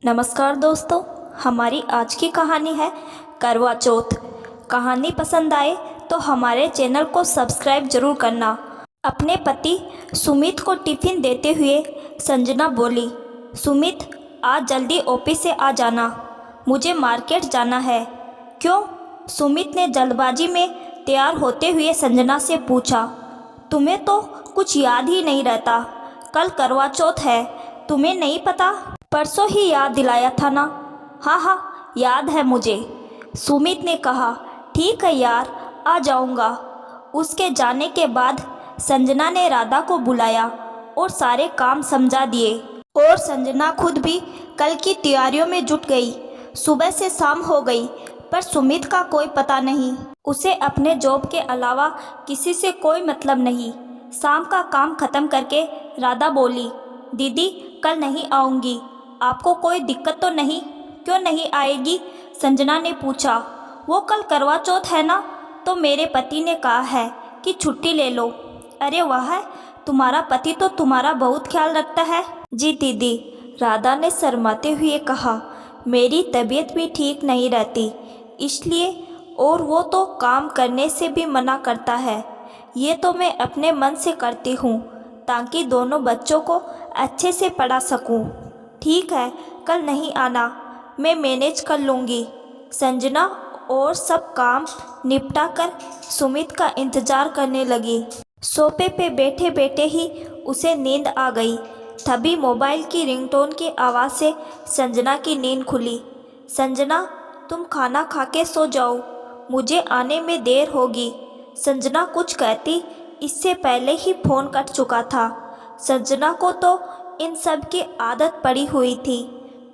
नमस्कार दोस्तों, हमारी आज की कहानी है करवा चौथ। कहानी पसंद आए तो हमारे चैनल को सब्सक्राइब जरूर करना। अपने पति सुमित को टिफ़िन देते हुए संजना बोली, सुमित आज जल्दी ऑफिस से आ जाना, मुझे मार्केट जाना है। क्यों? सुमित ने जल्दबाजी में तैयार होते हुए संजना से पूछा। तुम्हें तो कुछ याद ही नहीं रहता, कल करवा चौथ है, तुम्हें नहीं पता? परसों ही याद दिलाया था ना। हाँ हाँ याद है मुझे, सुमित ने कहा। ठीक है यार, आ जाऊंगा। उसके जाने के बाद संजना ने राधा को बुलाया और सारे काम समझा दिए और संजना खुद भी कल की तैयारियों में जुट गई। सुबह से शाम हो गई पर सुमित का कोई पता नहीं। उसे अपने जॉब के अलावा किसी से कोई मतलब नहीं। शाम का काम खत्म करके राधा बोली, दीदी कल नहीं आऊँगी, आपको कोई दिक्कत तो नहीं? क्यों नहीं आएगी? संजना ने पूछा। वो कल करवा चौथ है ना, तो मेरे पति ने कहा है कि छुट्टी ले लो। अरे वाह, तुम्हारा पति तो तुम्हारा बहुत ख्याल रखता है। जी दीदी, राधा ने शर्माते हुए कहा। मेरी तबीयत भी ठीक नहीं रहती इसलिए, और वो तो काम करने से भी मना करता है। ये तो मैं अपने मन से करती हूँ ताकि दोनों बच्चों को अच्छे से पढ़ा सकूँ। ठीक है, कल नहीं आना, मैं मैनेज कर लूँगी। संजना और सब काम निपटा कर सुमित का इंतज़ार करने लगी। सोफे पे बैठे बैठे ही उसे नींद आ गई। तभी मोबाइल की रिंगटोन की आवाज़ से संजना की नींद खुली। संजना, तुम खाना खा के सो जाओ, मुझे आने में देर होगी। संजना कुछ कहती इससे पहले ही फ़ोन कट चुका था। संजना को तो इन सब की आदत पड़ी हुई थी।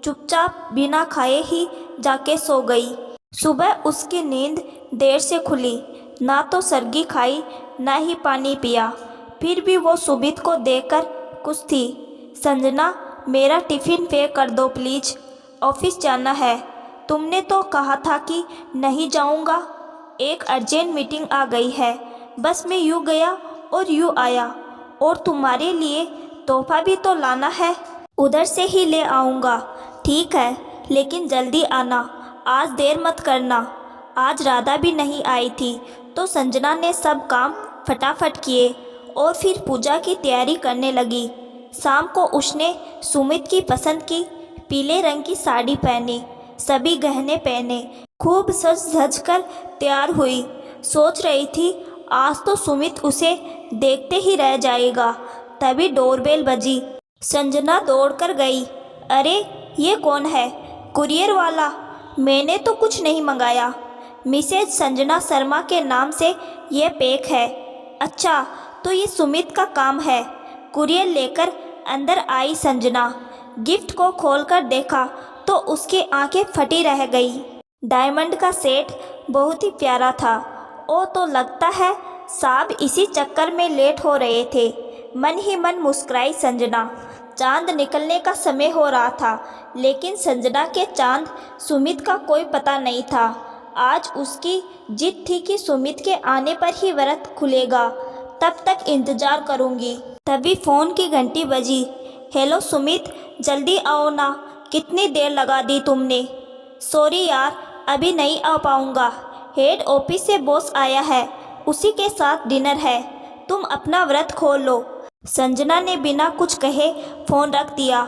चुपचाप बिना खाए ही जाके सो गई। सुबह उसकी नींद देर से खुली, ना तो सर्गी खाई ना ही पानी पिया। फिर भी वो सुमित को देखकर खुश थी। संजना, मेरा टिफ़िन पैक कर दो प्लीज़, ऑफिस जाना है। तुमने तो कहा था कि नहीं जाऊंगा। एक अर्जेंट मीटिंग आ गई है, बस मैं यूँ गया और यूँ आया। और तुम्हारे लिए तोहफा भी तो लाना है, उधर से ही ले आऊँगा। ठीक है, लेकिन जल्दी आना, आज देर मत करना। आज राधा भी नहीं आई थी तो संजना ने सब काम फटाफट किए और फिर पूजा की तैयारी करने लगी। शाम को उसने सुमित की पसंद की पीले रंग की साड़ी पहनी, सभी गहने पहने, खूब सज धज कर तैयार हुई। सोच रही थी आज तो सुमित उसे देखते ही रह जाएगा। तभी डोरबेल बजी। संजना दौड़कर गई। अरे ये कौन है? कुरियर वाला? मैंने तो कुछ नहीं मंगाया। मिसेज संजना शर्मा के नाम से ये पैक है। अच्छा, तो ये सुमित का काम है। कुरियर लेकर अंदर आई संजना। गिफ्ट को खोलकर देखा तो उसकी आंखें फटी रह गई। डायमंड का सेट बहुत ही प्यारा था। ओ तो लगता है साहब इसी चक्कर में लेट हो रहे थे। मन ही मन मुस्कुराई संजना। चांद निकलने का समय हो रहा था, लेकिन संजना के चांद सुमित का कोई पता नहीं था। आज उसकी जिद थी कि सुमित के आने पर ही व्रत खुलेगा, तब तक इंतज़ार करूंगी। तभी फ़ोन की घंटी बजी। हेलो सुमित, जल्दी आओ ना, कितनी देर लगा दी तुमने? सॉरी यार, अभी नहीं आ पाऊँगा। हेड ऑफिस से बॉस आया है, उसी के साथ डिनर है। तुम अपना व्रत खोल लो। संजना ने बिना कुछ कहे फ़ोन रख दिया।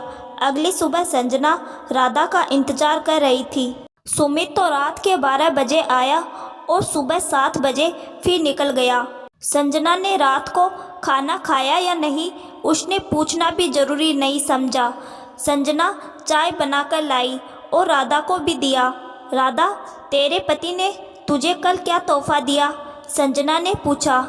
अगली सुबह संजना राधा का इंतज़ार कर रही थी। सुमित तो रात के 12 बजे आया और सुबह 7 बजे फिर निकल गया। संजना ने रात को खाना खाया या नहीं उसने पूछना भी ज़रूरी नहीं समझा। संजना चाय बनाकर लाई और राधा को भी दिया। राधा, तेरे पति ने तुझे कल क्या तोहफा दिया? संजना ने पूछा।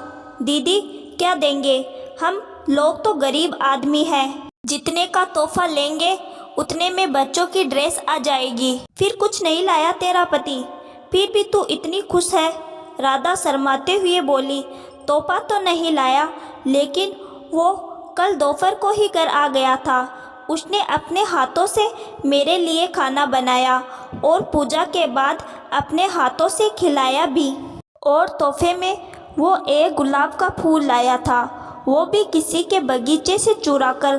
दीदी क्या देंगे, हम लोग तो गरीब आदमी हैं, जितने का तोहफा लेंगे उतने में बच्चों की ड्रेस आ जाएगी। फिर कुछ नहीं लाया तेरा पति? फिर भी तू इतनी खुश है? राधा शर्माते हुए बोली। तोहफा तो नहीं लाया, लेकिन वो कल दोपहर को ही घर आ गया था। उसने अपने हाथों से मेरे लिए खाना बनाया और पूजा के बाद अपने हाथों से खिलाया भी। और तोहफे में वो एक गुलाब का फूल लाया था, वो भी किसी के बगीचे से चुरा कर,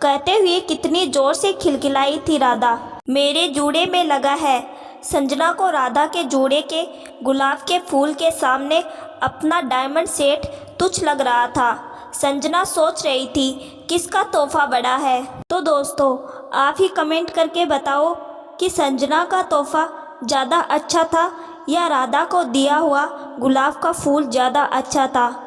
कहते हुए कितनी ज़ोर से खिलखिलाई थी राधा। मेरे जूड़े में लगा है। संजना को राधा के जूड़े के गुलाब के फूल के सामने अपना डायमंड सेट तुच्छ लग रहा था। संजना सोच रही थी किसका तोहफा बड़ा है। तो दोस्तों, आप ही कमेंट करके बताओ कि संजना का तोहफा ज़्यादा अच्छा था या राधा को दिया हुआ गुलाब का फूल ज़्यादा अच्छा था।